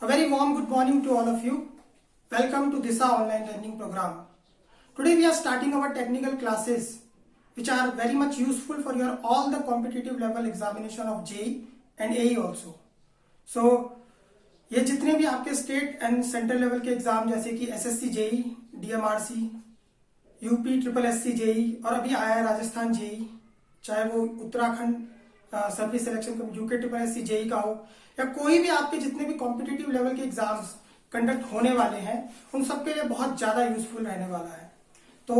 A very warm good morning to all of you. Welcome to Disa online learning program. Today we are starting our technical classes which are very much useful for your all the competitive level examination of JEE and AE also. So ये जितने भी आपके state and central level के exam जैसे कि SSC JE, DMRC, UP triple SC JE और अभी आया है राजस्थान जेई, चाहे वो Uttarakhand service selection UK triple SC JE का हो या कोई भी आपके जितने भी कॉम्पिटिटिव लेवल के एग्जाम्स कंडक्ट होने वाले हैं उन सबके लिए बहुत ज्यादा यूजफुल रहने वाला है। तो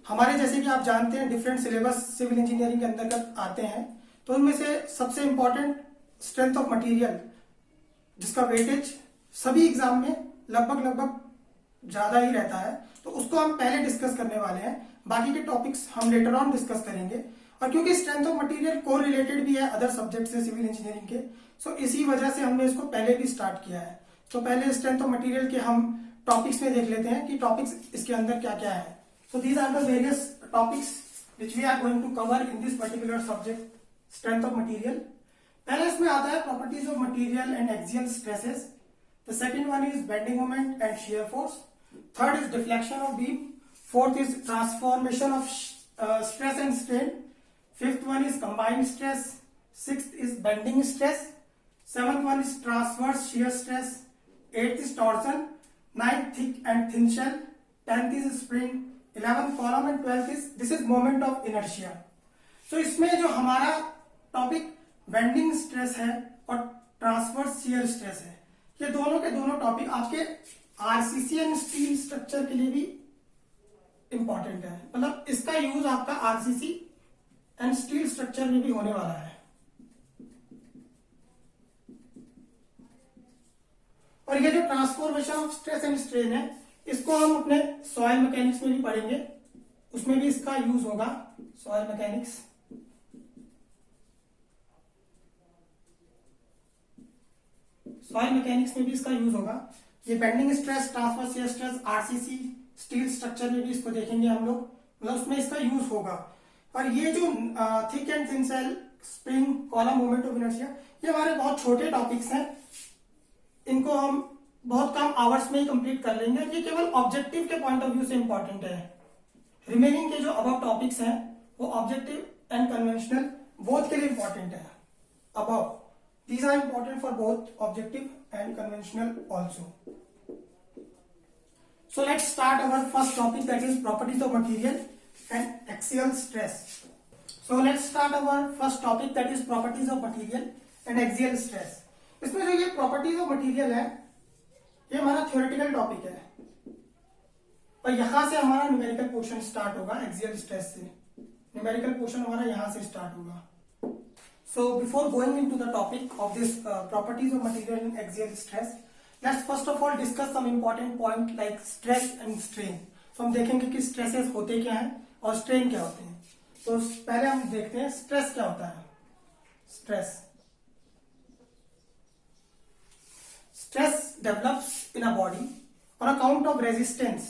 हमारे जैसे कि आप जानते हैं डिफरेंट सिलेबस सिविल इंजीनियरिंग के अंतर्गत आते हैं, तो उनमें से सबसे इंपॉर्टेंट स्ट्रेंथ ऑफ मटेरियल जिसका वेटेज सभी एग्जाम में लगभग ज्यादा ही रहता है, तो उसको हम पहले डिस्कस करने वाले हैं। बाकी के टॉपिक्स हम लेटर ऑन डिस्कस करेंगे। और क्योंकि स्ट्रेंथ ऑफ मटेरियल को रिलेटेड भी है अदर सब्जेक्ट से सिविल इंजीनियरिंग के, सो इसी वजह से हमने इसको पहले भी स्टार्ट किया है। तो पहले स्ट्रेंथ ऑफ मटेरियल के हम टॉपिक्स में देख लेते हैं कि टॉपिक्स इसके अंदर क्या क्या है। So these are the various topics which we are going to cover in this particular subject strength of material. पहले इसमें आता है properties of material and axial stresses. The second one is bending moment and shear force. Third is deflection of beam. Fourth is transformation of stress and strain. Fifth one is combined stress. Sixth is bending stress. Seventh one is transverse shear stress. Eighth is torsion. Ninth, thick and thin shell. 10th is spring. 11th column and 12th is this is moment of inertia. So इसमें जो हमारा topic bending stress है और transverse shear stress है, ये दोनों के दोनों टॉपिक आपके आरसीसी एंड स्टील स्ट्रक्चर के लिए भी इंपॉर्टेंट है। मतलब इसका यूज आपका आरसीसी एंड स्टील स्ट्रक्चर में भी होने वाला है। और ये जो transformation of stress and strain है, इसको हम अपने सॉइल मैकेनिक्स में भी पढ़ेंगे, उसमें भी इसका यूज होगा। सॉइल मैकेनिक्स में भी इसका यूज होगा। ये bending stress, transverse shear stress, RCC, steel structure में भी इसको देखेंगे हम लोग, मतलब उसमें इसका यूज होगा। और ये जो thick and thin shell, spring, column, moment of inertia, ये हमारे बहुत छोटे टॉपिक्स हैं, इनको हम बहुत कम आवर्स में ही कंप्लीट कर लेंगे। ये केवल ऑब्जेक्टिव के पॉइंट ऑफ व्यू से इंपॉर्टेंट है। रिमेनिंग के जो अबव टॉपिक्स हैं वो ऑब्जेक्टिव एंड कन्वेंशनल बोथ के लिए इंपॉर्टेंट है। Above these are important for both objective and conventional also. So let's start our first topic, that is properties of material and axial stress. So let's start our first topic, that is properties of material and axial stress. इसमें जो ये properties of material है, ये हमारा theoretical topic है और यहां से हमारा numerical portion start होगा। axial stress से numerical portion हमारा यहां से start होगा। So before going into the topic of this properties of material and axial stress, let's first of all discuss some important point like stress and strain. तो हम देखेंगे कि stresses होते क्या हैं और strain क्या होते हैं। तो पहले हम देखते हैं stress क्या होता है। stress develops in a body on account of resistance।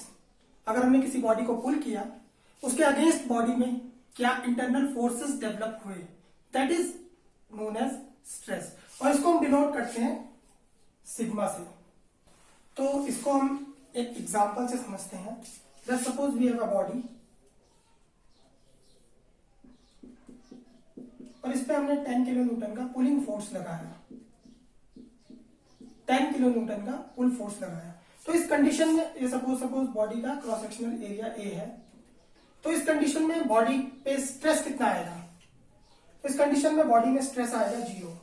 अगर हमने किसी बॉडी को पुल किया, उसके अगेंस्ट बॉडी में क्या इंटरनल फोर्सेस डेवलप हुए, that is known as stress. और इसको हम डिनोट करते हैं सिग्मा से। तो इसको हम एक एग्जांपल से समझते हैं। Let's suppose we have a body और इस पे हमने 10 किलो न्यूटन का पुलिंग फोर्स लगाया, 10 किलो न्यूटन का पुल फोर्स लगाया। तो इस कंडीशन में ये सपोज बॉडी का क्रॉस सेक्शनल एरिया ए है, तो इस कंडीशन में बॉडी पे स्ट्रेस कितना आएगा? इस कंडीशन में बॉडी में स्ट्रेस आएगा 0,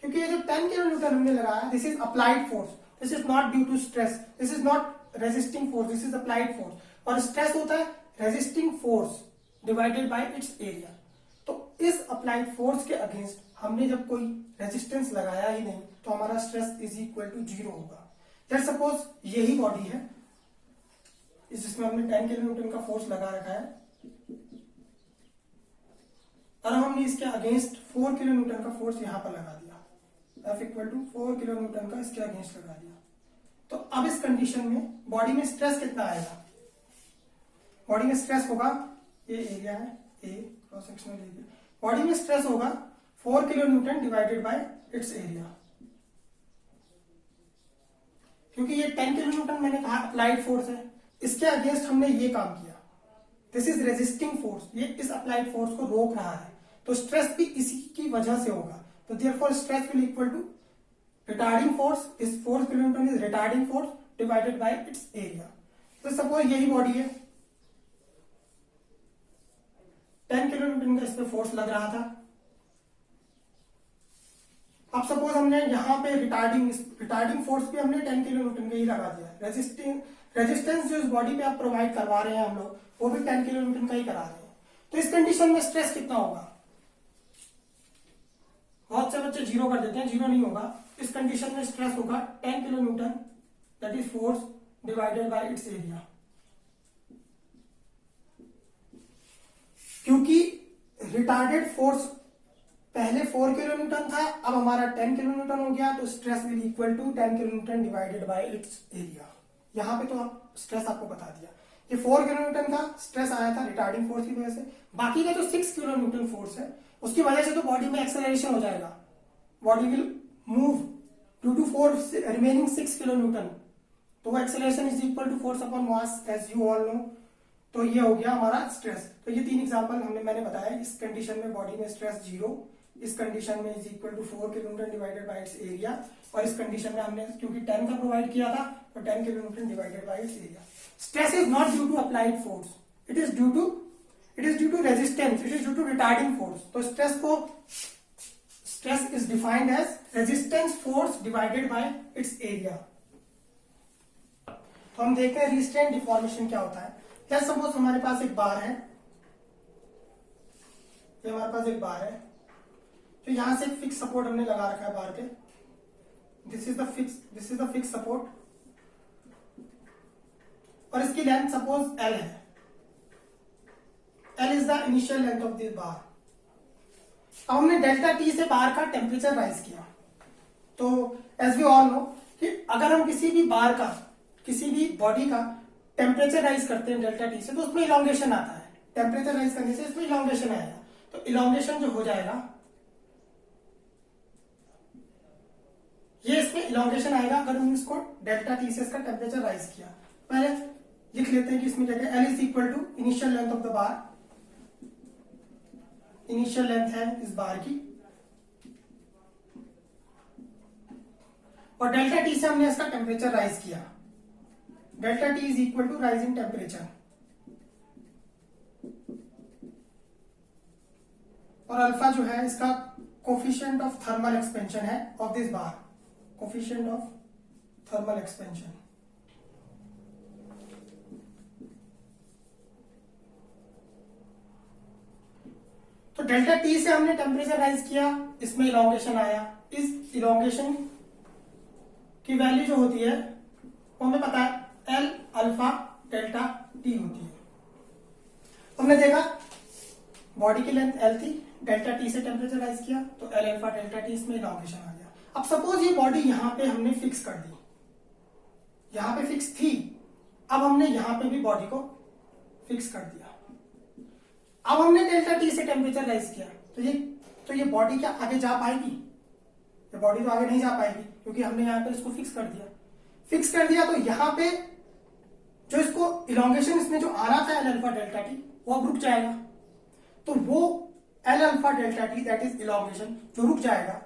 क्योंकि ये जो 10 किलो न्यूटन हमने लगाया, this is applied force, this is not due to stress, this is not resisting force, this is applied force. और स्ट्रेस होता है resisting force divided by its area. तो इस अप्लाइड फोर्स के अगेंस्ट हमने जब कोई रेजिस्टेंस लगाया ही नहीं, तो हमारा स्ट्रेस इज इक्वल टू 0 होगा। लेट्स सपोज यही बॉडी है जिसमें हमने 10 किलो न्यूटन का फोर्स लगा रखा है और हमने इसके अगेंस्ट 4 किलो न्यूटन का फोर्स यहां पर लगा दिया, F equal to 4 kilo newton का इसके अगेंस्ट लगा दिया। तो अब इस कंडीशन में बॉडी में स्ट्रेस कितना आएगा? बॉडी में स्ट्रेस होगा, ये एरिया है ए, क्रॉस सेक्शनल एरिया, बॉडी में स्ट्रेस होगा 4 kilo newton divided by its area. क्योंकि ये 10 किलो न्यूटन मैंने कहा अप्लाइड फोर्स है, इसके अगेंस्ट हमने ये काम किया, दिस इज रेजिस्टिंग फोर्स, ये इस अप्लाइड फोर्स को रोक रहा है, तो स्ट्रेस भी इसी की वजह से होगा। तो therefore stress will equal to retarding force, इस 4 kilo newton is retarding force divided by its area. तो सपोज यही बॉडी है, 10 किलो न्यूटन का इस पे फोर्स लग रहा था। अब सपोज हमने यहाँ पे रिटार्डिंग फोर्स भी हमने 10 किलो न्यूटन का ही लगा दिया, रेजिस्टेंस जो इस बॉडी पे आप प्रोवाइड करवा रहे हैं हम लोग, वो भी 10 किलो न्यूटन का ही करा रहे हैं। तो इस कंडीशन में स्ट्रेस कितना होगा? बहुत से बच्चे जीरो कर देते हैं, जीरो नहीं होगा। इस कंडीशन में स्ट्रेस होगा 10 kilo Newton that is force divided by its area. क्योंकि रिटार्डेड फोर्स पहले 4 किलो न्यूटन था, अब हमारा 10 किलो न्यूटन हो गया, तो stress will equal to 10 kilo newton divided by its area. यहां पे तो आप स्ट्रेस आपको बता दिया, ये 4 किलो न्यूटन का स्ट्रेस आया था रिटार्डिंग फोर्स की वजह से। बाकी का जो 6 किलो न्यूटन फोर्स है उसकी वजह से तो बॉडी में एक्सेलरेशन हो जाएगा, body will move due to force remaining 6 kilo newton, तो वो acceleration is equal to force upon mass as you all know. तो ये हो गया हमारा स्ट्रेस। तो ये 3 एग्जांपल मैंने बताया। इस कंडीशन में बॉडी में स्ट्रेस 0, इस कंडीशन में is equal to 4 kilo newton divided by its area, और इस कंडीशन में हमने क्योंकि 10 का प्रोवाइड किया था तो 10 kilo newton divided by its area. Stress is not due to applied force, it is due to resistance, it is due to retarding force. तो stress is defined as resistance force divided by its area. तो हम देखते हैं restraint deformation क्या होता है। Let's suppose हमारे पास एक बार है, ये हमारे पास एक बार है, तो यहां से एक फिक्स सपोर्ट हमने लगा रखा है बार पे, this is the fix support, और इसकी लेंथ सपोज एल है, L is the initial length of this bar. अब हमने डेल्टा टी से बार का टेम्परेचर राइज किया। तो एज वी ऑल नो कि अगर हम किसी भी बार का, किसी भी बॉडी का टेम्परेचर राइज करते हैं डेल्टा टी से, तो उसमें इलॉन्गेशन आता है। टेम्परेचर राइज करने से इसमें इलॉन्गेशन आएगा, तो इलॉन्गेशन जो हो जाएगा, ये इसमें इलॉन्गेशन आएगा अगर हम इसको डेल्टा टी से इसका टेम्परेचर राइज किया। पहले लिख लेते हैं कि इसमें क्या है, L is equal to initial length of the bar, initial length है इस बार की, और डेल्टा टी से हमने इसका टेम्परेचर राइज किया। Delta T is equal to rise in temperature, और अल्फा जो है इसका कोफिशिएंट ऑफ थर्मल एक्सपेंशन है of this bar, coefficient of thermal expansion. तो डेल्टा टी से हमने टेम्परेचर राइज किया, इसमें इलॉन्गेशन आया। इस इलॉन्गेशन की वैल्यू जो होती है वो हमें पता है, एल अल्फा डेल्टा टी होती है। हमने देखा बॉडी की लेंथ एल थी, डेल्टा टी से टेम्परेचर राइज किया, तो एल अल्फा डेल्टा टी, इसमें इलॉन्गेशन आ गया। अब सपोज ये बॉडी यहां पे हमने फिक्स कर दी, यहां पे फिक्स थी, अब हमने यहां पे भी बॉडी को फिक्स कर दिया। अब हमने डेल्टा टी से टेम्परेचर राइज किया, तो ये बॉडी क्या आगे जा पाएगी? ये बॉडी तो आगे नहीं जा पाएगी, क्योंकि हमने यहाँ पे इसको फिक्स कर दिया। फिक्स कर दिया तो यहाँ पे जो इसको इलॉन्गेशन इसमें जो आ रहा था एल अल्फा डेल्टा टी, वो अब रुक जाएगा। तो वो L alpha delta T that is elongation जो रुक जाएगा,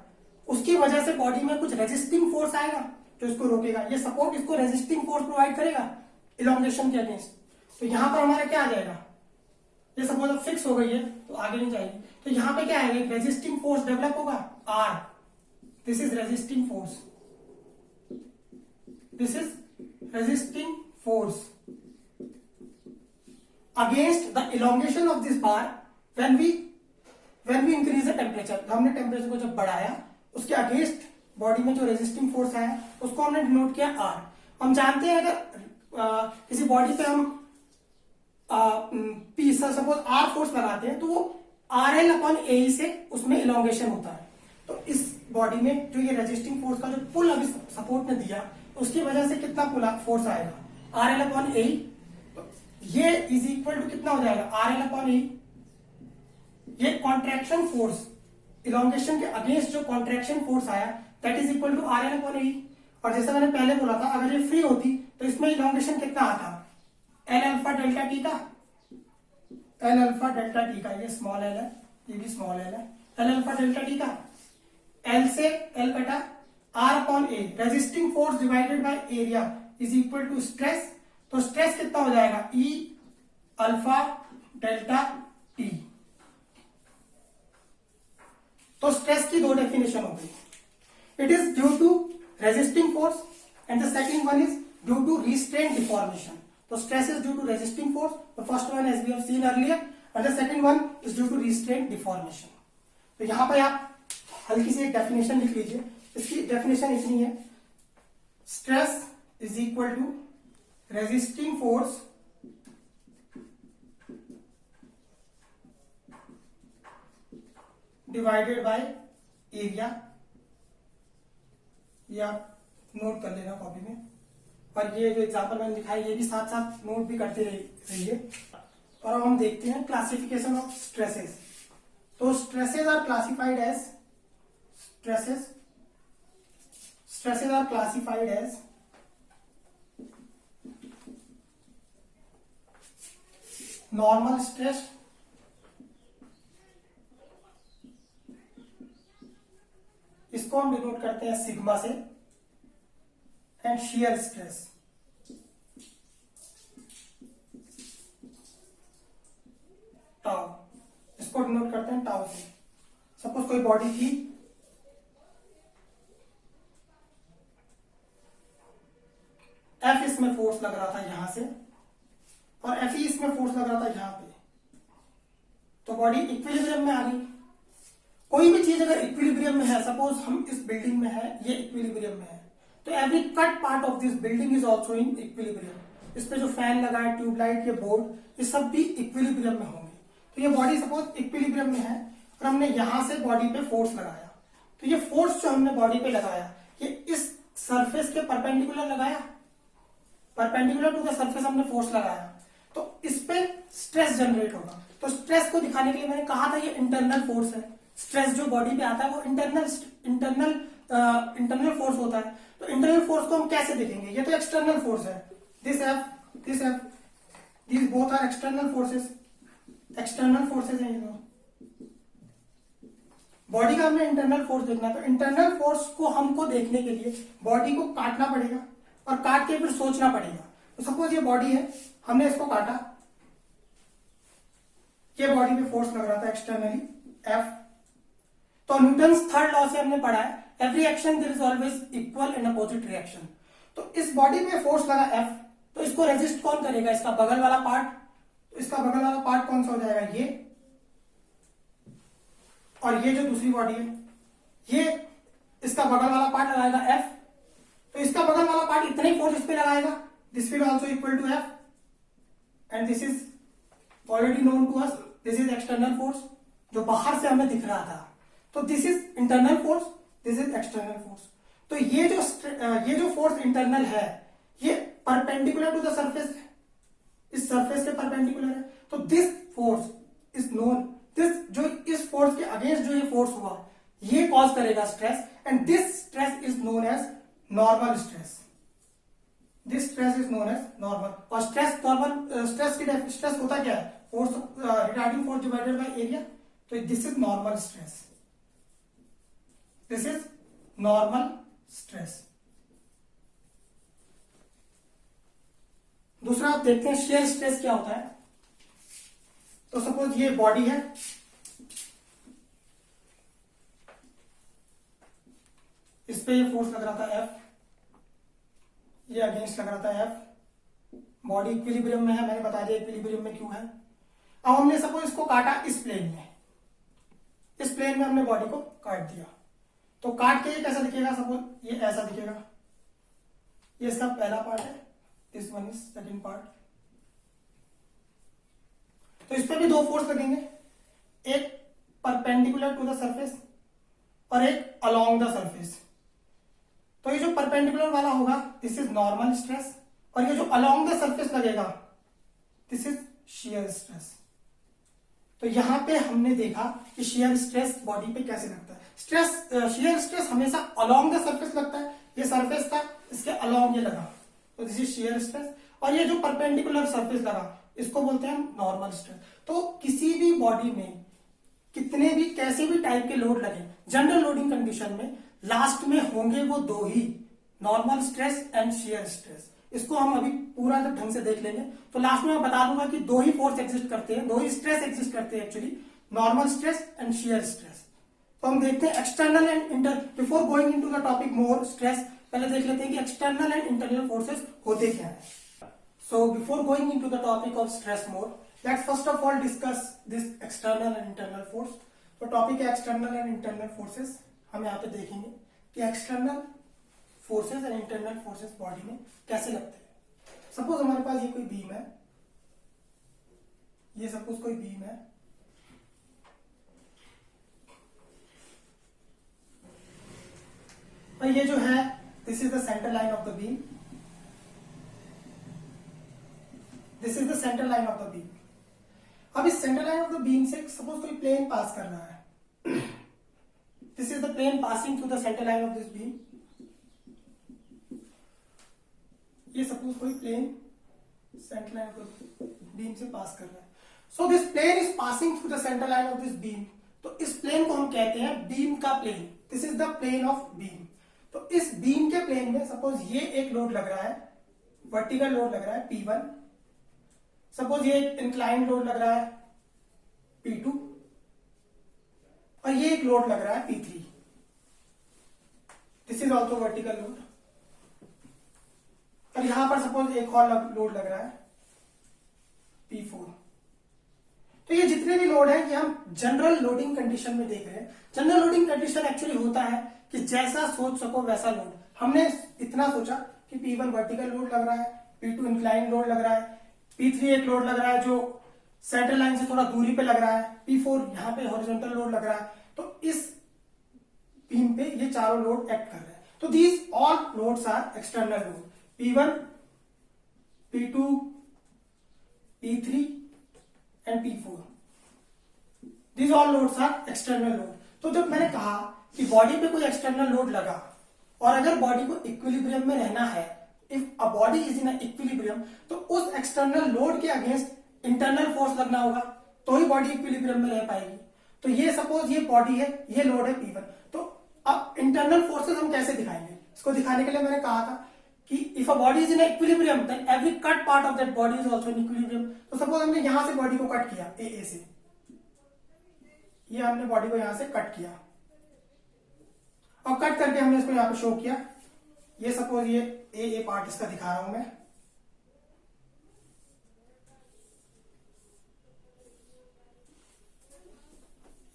उसकी वजह से बॉडी में कुछ रेजिस्टिंग फोर्स आएगा जो इसको रोकेगा। ये सपोर्ट इसको रेजिस्टिंग फोर्स प्रोवाइड करेगा इलॉन्गेशन के अगेंस्ट। तो यहां पर हमारा क्या आ जाएगा, ये सपोज अब फिक्स हो गई है तो आगे नहीं जाएगी, तो यहां पे क्या आएगा, रेजिस्टिंग फोर्स डेवलप होगा, R, this is resisting force, this is resisting force against the elongation of this bar when we increase the temperature। हमने टेम्परेचर को जब बढ़ाया, उसके अगेंस्ट बॉडी में जो रेजिस्टिंग फोर्स है उसको हमने डिनोट किया आर। हम जानते हैं अगर किसी बॉडी पे हम पी सपोज आर फोर्स लगाते हैं तो वो आर एल अपॉन ए से उसमें इलॉन्गेशन होता है। तो इस बॉडी में जो ये रेजिस्टिंग फोर्स का जो पुल अभी सपोर्ट ने दिया, उसकी वजह से कितना पुल फोर्स आएगा, आर एल अपॉन ए। ये इज इक्वल टू कितना हो जाएगा, आर एल अपॉन ए। ये कॉन्ट्रैक्शन फोर्स, इलॉन्गेशन के अगेंस्ट जो कॉन्ट्रैक्शन फोर्स आया that is equal to R L upon A. और जैसे मैंने पहले बोला था, अगर ये फ्री होती तो इसमें इलॉन्गेशन कितना आता, एल अल्फा डेल्टा टी का, एल अल्फा डेल्टा टी का, ये स्मॉल एल है, ये भी स्मॉल एल है, एल अल्फा डेल्टा टी का, एल से एल कटा, R upon A, resisting force divided by area is equal to stress. तो स्ट्रेस कितना हो जाएगा, ई अल्फा डेल्टा टी। तो स्ट्रेस की दो डेफिनेशन हो गई, it is due to resisting force and the second one is due to restraint deformation. तो stress is due to resisting force, the first one as we have seen earlier, and the second one is due to restraint deformation. तो यहां पर आप हल्की सी एक definition लिख लीजिए, इसकी डेफिनेशन इतनी है, stress is equal to resisting force divided by area. ये आप नोट कर लेना कॉपी में, और ये जो एग्जांपल मैंने लिखा है ये भी साथ साथ नोट भी करते रहिए। और अब हम देखते हैं क्लासिफिकेशन ऑफ स्ट्रेसेस। तो stresses are classified as stresses are classified as normal stress, इसको हम डिनोट करते हैं सिग्मा से, एंड शियर स्ट्रेस। टाउ, इसको डिनोट करते हैं टाउ से। सपोज कोई बॉडी थी, एफ इसमें फोर्स लग रहा था यहां से, और एफ ई इसमें फोर्स लग रहा था यहां पे, तो बॉडी इक्विलिब्रियम में आ गई। कोई भी चीज अगर इक्विलिब्रियम में है, सपोज हम इस बिल्डिंग में है, ये इक्विलिब्रियम में है, तो every cut part of this building is also in equilibrium. इस पे जो फैन लगा है, ट्यूबलाइट, ये बोर्ड, ये सब भी इक्विलिब्रियम में होंगे। तो ये बॉडी सपोज इक्विलिब्रियम में है और हमने यहां से बॉडी पे फोर्स लगाया, तो ये फोर्स जो हमने बॉडी पे लगाया, ये इस सरफेस के परपेंडिकुलर लगाया, परपेंडिकुलर टू द सरफेस हमने फोर्स लगाया, तो इस पे स्ट्रेस जनरेट होगा। तो स्ट्रेस को दिखाने के लिए मैंने कहा था ये इंटरनल फोर्स है। स्ट्रेस जो बॉडी पे आता है वो इंटरनल फोर्स होता है। तो इंटरनल फोर्स को हम कैसे देखेंगे, ये तो एक्सटर्नल फोर्स है, this F, these both are external forces, external forces हैं ये दो। बॉडी का हमने इंटरनल फोर्स देखना है, तो इंटरनल फोर्स को हमको देखने के लिए बॉडी को काटना पड़ेगा, और काट के फिर सोचना पड़ेगा। तो सपोज ये बॉडी है, हमने इसको काटा, ये बॉडी पे फोर्स लग रहा था एक्सटर्नली एफ। तो न्यूटन्स थर्ड लॉ से हमने पढ़ा है, every action there is always equal and opposite reaction. तो इस बॉडी पे फोर्स लगा एफ, तो इसको रेजिस्ट कौन करेगा, इसका बगल वाला पार्ट। तो इसका बगल वाला पार्ट कौन सा हो जाएगा, ये, और ये जो दूसरी बॉडी है, ये इसका बगल वाला पार्ट लगाएगा एफ, तो इसका बगल वाला पार्ट इतने ही फोर्स इस पे लगाएगा, this will also equal to F, and this is already known to us, this is external force जो बाहर से हमें दिख रहा था। तो this is internal force, this is external force. तो ये जो फोर्स इंटरनल है, ये परपेंडिकुलर टू द सरफेस है, इस सरफेस के परपेंडिकुलर है। तो दिस फोर्स इज नोन, इस फोर्स के अगेंस्ट जो ये फोर्स हुआ, ये कॉज करेगा stress, and this stress is known as normal stress. This stress is known as normal. और स्ट्रेस होता क्या है, force regarding force divided by area. तो this is normal stress, this is normal stress. दूसरा आप देखते हैं शियर स्ट्रेस क्या होता है। तो सपोज ये बॉडी है, इस पे ये फोर्स लग रहा था एफ, ये अगेंस्ट लग रहा था एफ, बॉडी इक्विलिब्रियम में है, मैंने बता दिया इक्विलिब्रियम में क्यों है। अब हमने सपोज इसको काटा इस प्लेन में, इस प्लेन में हमने बॉडी को काट दिया, तो काट के ये कैसा दिखेगा, सपोज ये ऐसा दिखेगा, ये इसका पहला पार्ट है, this one is second part. तो इस पे भी दो फोर्स लगेंगे, एक परपेंडिकुलर टू द सरफेस और एक अलोंग द सरफेस। तो ये जो परपेंडिकुलर वाला होगा, दिस इज नॉर्मल स्ट्रेस, और ये जो अलोंग द सरफेस लगेगा, दिस इज शियर स्ट्रेस। तो यहां पे हमने देखा कि शियर स्ट्रेस बॉडी पे कैसे लगता है। शियर स्ट्रेस हमेशा अलोंग द सरफेस लगता है, ये ये सरफेस था, इसके अलोंग ये लगा, तो दिस इज शियर स्ट्रेस। और ये जो परपेंडिकुलर सरफेस लगा इसको बोलते हैं नॉर्मल स्ट्रेस। तो किसी भी बॉडी में कितने भी कैसे भी टाइप के लोड लगे, जनरल लोडिंग कंडीशन में लास्ट में होंगे वो दो ही, normal stress and shear stress. इसको हम अभी पूरा जब ढंग से देख लेंगे तो लास्ट में मैं बता दूंगा कि दो ही फोर्स एग्जिस्ट करते हैं, दो ही स्ट्रेस एग्जिस्ट करते हैं actually, normal stress and shear stress. तो हम देखते हैं external and inter, before going into the topic more stress, पहले देख लेते हैं कि एक्सटर्नल एंड इंटरनल फोर्सेस होते क्या है। So before going into the topic of stress more, let's first of all discuss this external and internal force. तो topic है एक्सटर्नल एंड इंटरनल फोर्सेस। हम यहाँ पे देखेंगे कि external forces and internal forces body में कैसे लगते हैं। सपोज हमारे पास ये कोई बीम है, ये सपोज कोई बीम है, और ये जो है this is the centre line of the beam, this is the centre line of the beam. अब इस centre line of the beam से सपोज कोई प्लेन पास कर रहा है, this is the plane passing through the centre line of this beam. ये suppose कोई plane centre line of the beam से पास कर रहा है। So this plane is passing through the centre line of this beam. तो इस plane को हम कहते हैं बीम का plane, this is the plane of beam. तो इस बीम के प्लेन में सपोज ये एक लोड लग रहा है, वर्टिकल लोड लग रहा है P1, सपोज ये एक इंक्लाइन लोड लग रहा है P2, और ये एक लोड लग रहा है P3, this is also vertical load. और यहां पर सपोज एक और लोड लग रहा है P4। तो ये जितने भी लोड है ये हम जनरल लोडिंग कंडीशन में देख रहे हैं। जनरल लोडिंग कंडीशन एक्चुअली होता है कि जैसा सोच सको वैसा लोड। हमने इतना सोचा कि P1 वर्टिकल लोड लग रहा है, P2 इंक्लाइन लोड लग रहा है, P3 एक लोड लग रहा है जो सेंटर लाइन से थोड़ा दूरी पे लग रहा है, P4 यहां पे हॉरिजॉन्टल लोड लग रहा है। तो इस बीम पे ये चारों लोड एक्ट कर रहे हैं। तो these all loads are external load, P1, P2, P3 and P4, these all loads are external load। तो जब मैंने कहा कि बॉडी पे कोई एक्सटर्नल लोड लगा और अगर बॉडी को इक्विलिब्रियम में रहना है, if a body is in equilibrium, तो उस एक्सटर्नल लोड के अगेंस्ट इंटरनल फोर्स लगना होगा तो ही बॉडी इक्विलिब्रियम में रह पाएगी। तो ये सपोज ये बॉडी है, ये लोड है P1। तो अब इंटरनल फोर्सेस हम कैसे दिखाएंगे? इसको दिखाने के लिए मैंने कहा था कि if a body is in equilibrium then every cut part of that body is also in equilibrium. तो सपोज हमने यहां से बॉडी को कट किया ए से, ये हमने बॉडी को यहां से कट किया और कट करके हमने इसको यहां पे शो किया। ये सपोज ये ए पार्ट इसका दिखा रहा हूं मैं,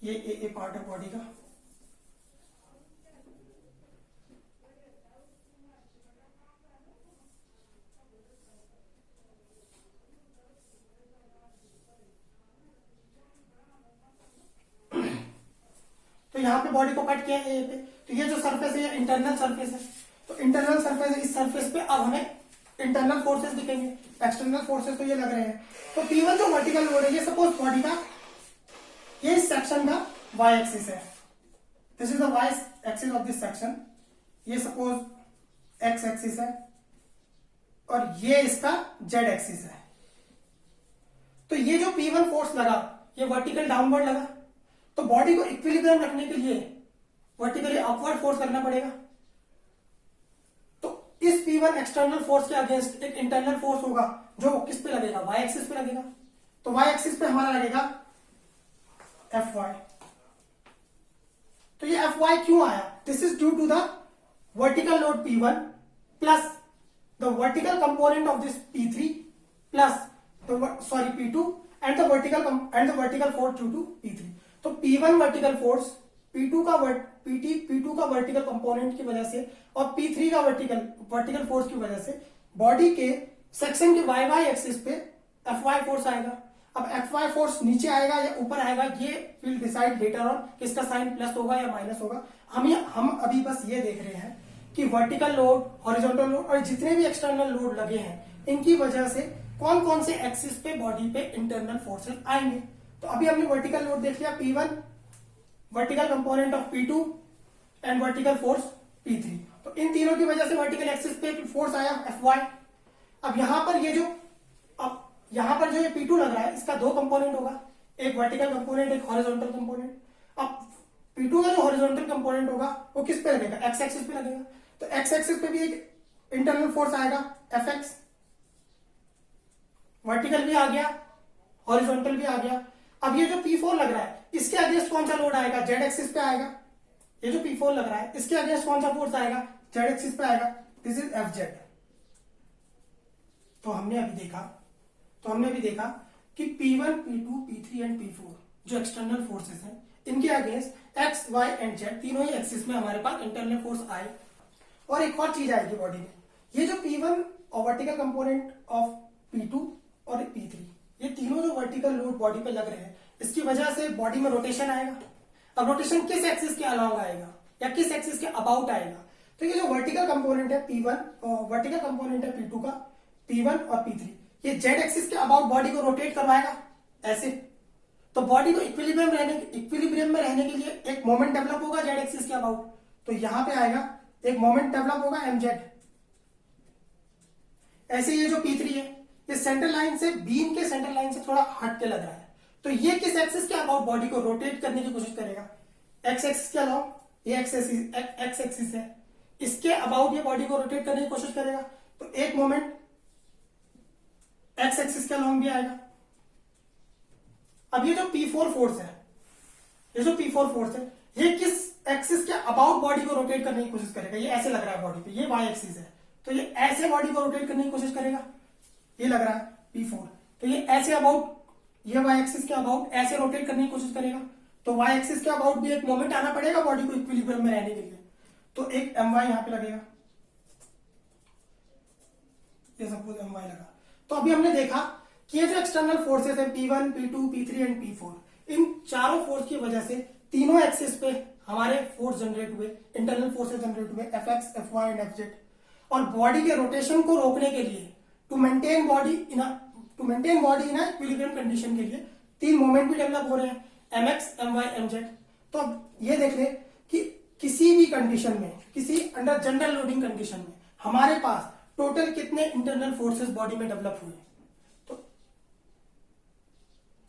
ये ए पार्ट है बॉडी का। तो यहां पे बॉडी को कट किया ए पे, तो ये जो सरफेस है ये इंटरनल सरफेस है। तो इंटरनल सरफेस है, इस सरफेस पे अब हमें इंटरनल फोर्सेस दिखेंगे। एक्सटर्नल फोर्सेस तो ये लग रहे हैं। तो P1 जो वर्टिकल लोड है, ये सपोज बॉडी का ये इस सेक्शन का y एक्सिस है, this is the y axis of this section. ये सपोज x एक्सिस है और ये इसका z एक्सिस है। तो ये जो P1 फोर्स लगा ये वर्टिकल डाउनवर्ड लगा, तो बॉडी को इक्विलिब्रियम रखने के लिए वर्टिकली अपवर्ड फोर्स लगना पड़ेगा। तो इस P1 एक्सटर्नल फोर्स के अगेंस्ट एक इंटरनल फोर्स होगा जो किस पे लगेगा? y एक्सिस पे लगेगा। तो y एक्सिस पे हमारा लगेगा Fy। तो ये Fy क्यों आया? This is due to the vertical load P1 plus the vertical component of this P3 plus P2 and the vertical force due to P3। तो P1 वर्टिकल फोर्स P2 का vertical component की वजह से और P3 का vertical force की वजह से बॉडी के सेक्शन के y एक्सिस पे Fy फोर्स आएगा। अब Fy फोर्स नीचे आएगा या ऊपर आएगा ये विल डिसाइड लेटर ऑन, किसका साइन प्लस होगा या माइनस होगा। हम अभी बस ये देख रहे हैं कि वर्टिकल लोड, हॉरिजॉन्टल लोड और जितने भी एक्सटर्नल लोड लगे हैं इनकी वजह से कौन कौन से एक्सिस पे बॉडी पे इंटरनल फोर्सेस आएंगे। तो अभी हमने वर्टिकल लोड देख लिया P1, vertical component of P2 and vertical force P3। तो इन तीनों की वजह से वर्टिकल एक्सिस पे फोर्स आया Fy। अब यहां पर ये जो P2 लग रहा है, इसका दो कंपोनेंट होगा, एक वर्टिकल कंपोनेंट, एक हॉरिजॉन्टल कंपोनेंट। अब P2 का जो हॉरिजॉन्टल कंपोनेंट होगा वो किस पे लगेगा? एक्स एक्सिस पे लगेगा। तो एक्स एक्सिस पे भी एक इंटरनल फोर्स आएगा Fx, वर्टिकल भी आ गया, हॉरिजॉन्टल भी आ गया। अब ये जो P4 लग रहा है, इसके अगेंस्ट कौन सा लोड आएगा? जेड एक्सिस पे आएगा। ये जो P4 लग रहा है, इसके अगेंस्ट कौन सा फोर्स आएगा? जेड एक्सिस पे आएगा। This is Fz। तो हमने अभी देखा कि P1, P2, P3 and P4 जो एक्सटर्नल फोर्सेस हैं, इनके against X, Y and Z तीनों ही एक्सिस में हमारे पास इंटरनल फोर्स आए। और एक और चीज आएगी बॉडी में, ये जो P1 और वर्टिकल कंपोनेंट ऑफ P2 और P3, ये तीनों जो वर्टिकल लोड बॉडी पे लग रहे हैं, इसकी वजह से बॉडी में रोटेशन आएगा। अब रोटेशन किस एक्सिस के अलाउंग आएगा या किस एक्सिस के अबाउट आएगा? तो ये जो वर्टिकल कंपोनेंट है P1 और वर्टिकल कंपोनेंट है P2 का, P1 और P3, ये जेड एक्सिस के अबाउट बॉडी को रोटेट करवाएगा ऐसे। तो बॉडी को इक्विलिब्रियम में रहने के लिए एक मोमेंट डेवलप होगा जेड एक्सिस के अबाउट। तो यहां पे आएगा एक मोमेंट डेवलप होगा mz। ऐसे ये जो P3 है, ये सेंटर लाइन से, बीम के सेंटर लाइन से थोड़ा हट के लग रहा है। तो ये किस एक्सिस के अबाउट बॉडी को रोटेट करने की कोशिश करेगा? एक्स एक्सिस के अलाउंग। ये एक्स एक्सिस है, इसके अबाउट ये बॉडी को रोटेट करने की कोशिश करेगा। तो एक मोमेंट एक्स एक्सिस के अलाउंग भी आएगा। अब ये जो P4 फोर्स है, ये किस एक्सिस के अबाउट बॉडी को रोटेट करने की कोशिश करेगा? ये ऐसे लग रहा है बॉडी पे, ये वाई एक्सिस है, तो ये ऐसे बॉडी को रोटेट करने की कोशिश करेगा। ये लग रहा है P4, तो ये ऐसे अबाउट, ये वाई एक्सिस के अबाउट ऐसे रोटेट करने की कोशिश करेगा। तो वाई एक्सिस के अबाउट भी एक मोमेंट आना पड़ेगा बॉडी को इक्विलिब्रियम में रहने के लिए। तो एक My यहां पे लगेगा, ये सपोज My लगा। तो अभी हमने देखा कि ये जो एक्सटर्नल फोर्सेस है P1, P2, P3 and P4, इन चारों फोर्स की वजह से तीनों एक्सिस पे हमारे फोर्स जनरेट हुए, इंटरनल फोर्सेस जनरेट हुए Fx, Fy एंड Fz। और बॉडी के रोटेशन को रोकने के लिए, to maintain body in equilibrium condition के लिए तीन मोमेंट भी डेवलप हो रहे हैं, Mx, My, Mz। तो अब ये देख ले कि किसी भी कंडीशन में, किसी अंडर जनरल लोडिंग कंडीशन में हमारे पास टोटल कितने इंटरनल फोर्सेस बॉडी में डेवलप हुए? तो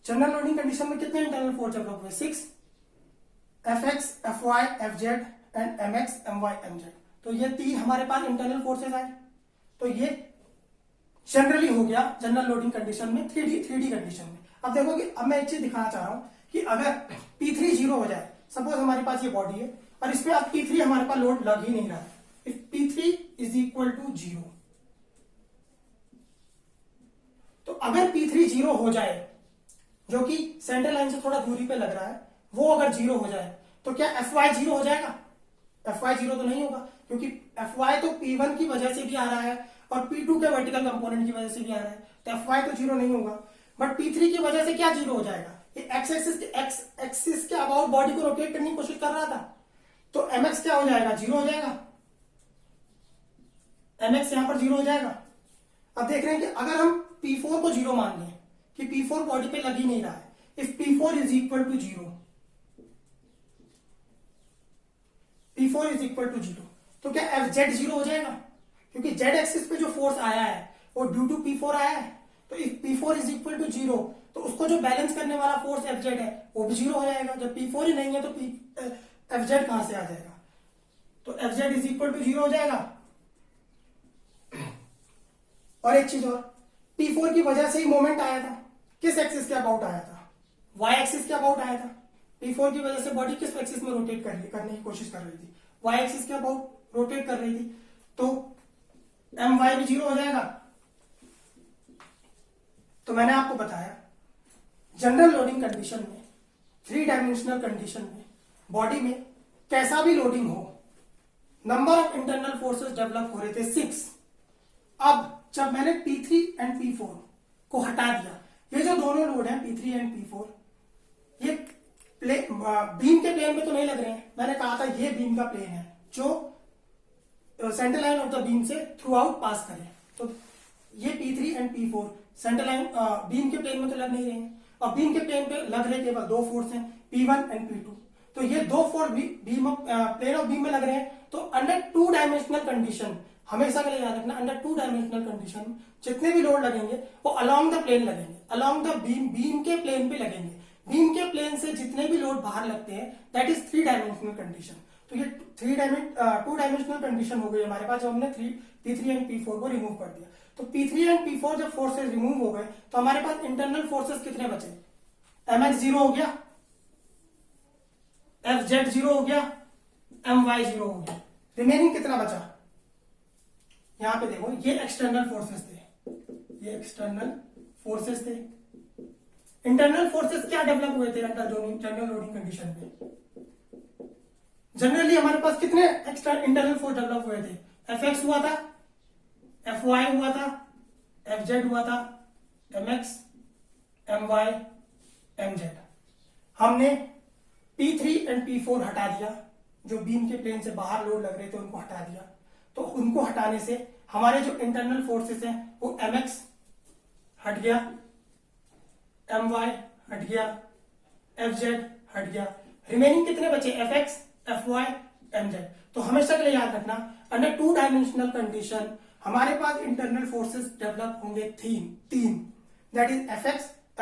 जनरल लोडिंग कंडीशन में कितने इंटरनल फोर्स डेवलप हुए? 6, Fx, Fy, Fz and Mx, My, Mz। तो ये तीन हमारे पास इंटरनल फोर्सेस आए। तो ये जनरली हो गया जनरल लोडिंग कंडीशन में, 3D कंडीशन में। अब देखो कि अब मैं एक चीज दिखाना चाह रहा हूं कि अगर P3 0 हो जाए, सपोज हमारे पास ये बॉडी है और इसमें अब P3 हमारे पास लोड लग ही नहीं रहा है, if P3 is equal to 0, तो अगर P3 0 हो जाए, जो कि सेंटर लाइन से थोड़ा दूरी पे लग रहा है, वो अगर 0 हो जाए, तो क्या Fy 0 हो जाएगा? Fy 0 तो नहीं होगा, क्योंकि Fy तो P1 की वजह से भी आ रहा है और P2 के वर्टिकल कंपोनेंट की वजह से भी आ रहा है, तो Fy तो 0 नहीं होगा। बट P3 की वजह से क्या 0 हो जाएगा? ये एक्स एक्सिस के अबाउट बॉडी को रोटेट करने की कोशिश कर रहा था, तो Mx क्या हो जाएगा? 0 हो जाएगा। Mx यहां पर 0 हो जाएगा। अब देख रहे हैं कि अगर हम P4 को 0 मान लें कि P4 बॉडी पे लग ही नहीं रहा है, if P4 is equal to 0, P4 is equal to 0, तो क्या Fz 0 हो जाएगा? क्योंकि z एक्सिस पे जो फोर्स आया है वो ड्यू टू P4 आया है। तो if P4 is equal to 0, तो उसको जो बैलेंस करने वाला फोर्स Fz है वो भी 0 हो जाएगा। जब P4 ही नहीं है तो Fz कहां से आ जाएगा? तो Fz इज इक्वल टू 0 हो जाएगा। और एक चीज और, P4 की वजह से ही मोमेंट आया था, किस एक्सिस के अबाउट आया था? y एक्सिस के अबाउट आया था। P4 की वजह से बॉडी किस एक्सिस में रोटेट करने की कोशिश कर रही थी? y एक्सिस के अबाउट रोटेट कर रही थी। तो My भी 0 हो जाएगा। तो मैंने आपको बताया जनरल लोडिंग कंडीशन में, 3 डायमेंशनल कंडीशन में बॉडी में कैसा भी लोडिंग हो, number of internal forces develop हो रहे थे 6। अब जब मैंने P3 एंड P4 को हटा दिया, ये जो दोनों लोड हैं P3 एंड P4, ये बीम के प्लेन में तो नहीं लग रहे हैं। मैंने कहा था ये बीम का प्लेन है जो centre line of the beam से थ्रू आउट पास करे। तो ये P3 and P4 centre line beam के प्लेन में तो लग नहीं रहे हैं, और बीम के प्लेन पे लग रहे केवल 2 फोर्स हैं, P1 एंड P2। तो ये दो force beam plane of beam में लग रहे हैं, तो अंडर टू डायमेंशनल कंडीशन हमेशा के लिए याद रखना, अंडर टू डायमेंशनल कंडीशन जितने भी लोड लगेंगे वो अलोंग द प्लेन लगेंगे, अलोंग द बीम के प्लेन पे लगेंगे। बीम के प्लेन से जितने भी लोड बाहर लगते हैं that is three dimensional condition. तो ये टू डायमेंशनल कंडीशन हो गई हमारे पास, जब हमने P3 एंड P4 को रिमूव कर दिया। तो P3 एंड P4 जब फोर्सेस रिमूव हो गए तो हमारे पास इंटरनल फोर्सेस कितने बचे? mx 0 हो गया, fz 0 हो गया, my 0 हो गया। रिमेनिंग कितना बचा? यहां पे देखो, ये एक्सटर्नल फोर्सेस थे, ये एक्सटर्नल फोर्सेस थे। इंटरनल फोर्सेस क्या डेवलप हुए थे अंडर जनरल लोडिंग कंडीशन पे? जनरली हमारे पास कितने इंटरनल फोर्स डेवलप हुए थे? Fx हुआ था, Fy हुआ था, Fz हुआ था, Mx, My, Mz। हमने P3 एंड P4 हटा दिया, जो बीम के प्लेन से बाहर लोड लग रहे थे उनको हटा दिया। तो उनको हटाने से हमारे जो इंटरनल फोर्सेस हैं वो Mx हट गया, My हट गया, Fz हट गया। रिमेनिंग कितने बचे? Fx, Fy, Mz। तो हमेशा के लिए याद रखना, अंडर टू डायमेंशनल कंडीशन हमारे पास इंटरनल फोर्सेस डेवलप होंगे तीन, that is Fx,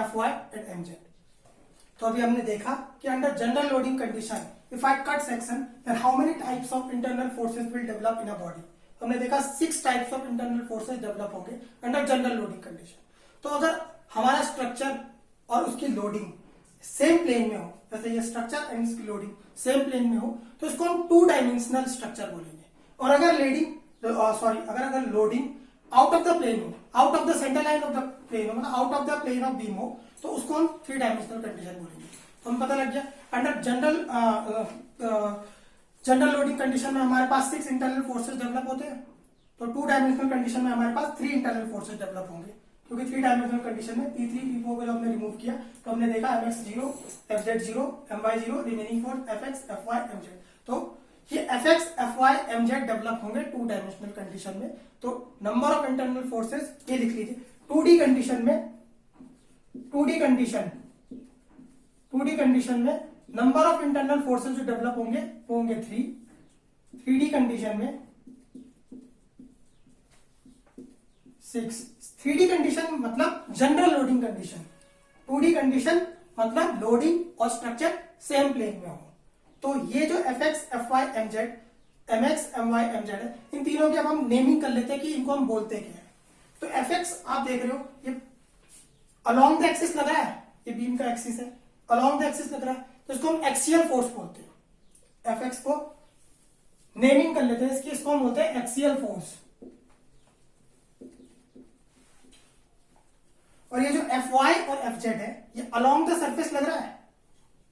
Fy and Mz। तो अभी हमने देखा कि under general loading condition if I cut section then how many types of internal forces will develop in a body. हमने देखा 6 types of internal forces develop होंगे under general loading condition. तो अगर हमारा स्ट्रक्चर और उसकी लोडिंग सेम प्लेन में हो, जैसे ये स्ट्रक्चर एंड इसकी लोडिंग सेम प्लेन में हो, तो इसको हम टू डायमेंशनल स्ट्रक्चर बोलेंगे। और अगर अगर loading out of the plane हो, out of the centre line of the plane हो, मतलब out of the plane of beam हो, तो उसको हम थ्री डायमेंशनल कंडीशन बोलेंगे। तो हमें पता लग गया अंडर जनरल लोडिंग कंडीशन में हमारे पास 6 इंटरनल फोर्सेस डेवलप होते हैं, तो टू डायमेंशनल कंडीशन में हमारे पास 3 इंटरनल फोर्सेस डेवलप होंगे, क्योंकि 3 डायमेंशनल कंडीशन में P3 P4 को जब हमने रिमूव किया तो हमने देखा Mx 0, Fz 0, My 0, remaining force Fx, Fy, Mz। तो ये Fx, Fy, Mz डेवलप होंगे टू डायमेंशनल कंडीशन में। तो नंबर ऑफ इंटरनल फोर्सेस ये लिख लीजिए। 2D कंडीशन में नंबर ऑफ इंटरनल फोर्सेस जो डेवलप होंगे वो होंगे 3। 3D कंडीशन में 6। 3D कंडीशन मतलब general loading condition, 2D condition मतलब लोडिंग और स्ट्रक्चर सेम प्लेन में हो। तो ये जो Fx, Fy, Mz, Mx, My, Mz है, इन तीनों की अब हम नेमिंग कर लेते हैं कि इनको हम बोलते क्या है। तो Fx आप देख रहे हो, ये अलोंग द एक्सिस लग रहा है, ये बीम का एक्सिस है, अलोंग द एक्सिस लग रहा है, तो इसको हम एक्सियल फोर्स बोलते हैं। Fx को नेमिंग कर लेते हैं इसकी, इसको हम बोलते हैं एक्सियल फोर्स। और ये जो Fy और Fz है ये अलोंग द सरफेस लग रहा है,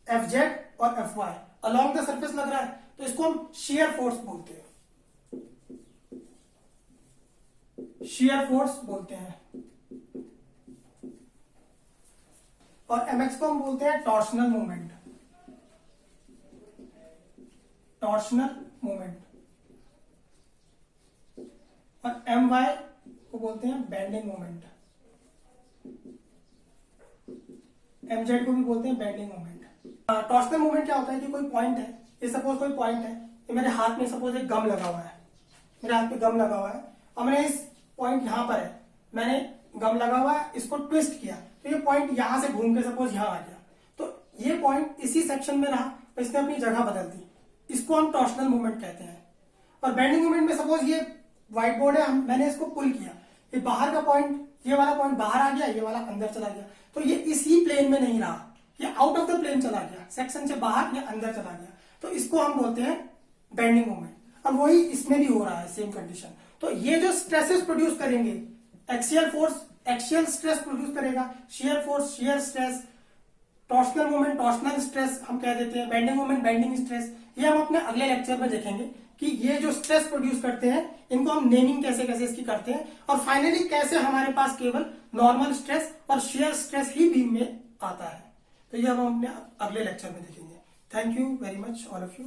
Fz और Fy अलोंग द सरफेस लग रहा है, तो इसको हम शियर फोर्स बोलते हैं, शियर फोर्स बोलते हैं। और Mx को हम बोलते हैं टॉर्शनल मूवमेंट, टॉर्शनल मूवमेंट। और My को बोलते हैं बेंडिंग मूवमेंट, Mz को भी बोलते हैं बेंडिंग मूवमेंट। टॉर्शनल मूवमेंट क्या होता है कि कोई पॉइंट है, ये सपोज कोई पॉइंट है, ये मेरे हाथ में सपोज एक गम लगा हुआ है, मेरे हाथ पे गम लगा हुआ है, और मैंने इस पॉइंट यहां पर है, मैंने गम लगा हुआ है, इसको ट्विस्ट किया, तो ये पॉइंट यहां से घूम के सपोज यहां आ गया, तो ये पॉइंट इसी सेक्शन में रहा, तो इसने अपनी जगह बदल दी, इसको हम टॉर्शनल मूवमेंट कहते हैं। और बेंडिंग मूवमेंट में सपोज ये व्हाइट बोर्ड है, मैंने इसको पुल किया, ये बाहर का पॉइंट, ये वाला पॉइंट बाहर आ गया, ये वाला अंदर चला गया, तो ये इसी प्लेन में नहीं रहा, ये आउट ऑफ द प्लेन चला गया, सेक्शन से बाहर या अंदर चला गया, तो इसको हम बोलते हैं बेंडिंग मूवमेंट। अब वही इसमें भी हो रहा है सेम कंडीशन। तो ये जो स्ट्रेसेस प्रोड्यूस करेंगे, axial force axial stress produce करेगा, shear force shear stress, torsional movement torsional stress हम कह देते हैं, बेंडिंग मूवमेंट बेंडिंग स्ट्रेस। ये हम अपने अगले लेक्चर में देखेंगे कि ये जो स्ट्रेस प्रोड्यूस करते हैं इनको हम नेमिंग कैसे कैसे इसकी करते हैं, और फाइनली कैसे हमारे पास केवल नॉर्मल स्ट्रेस और शियर स्ट्रेस ही बीम में आता है। तो ये हम अपने अगले लेक्चर में देखेंगे। Thank you very much all of you.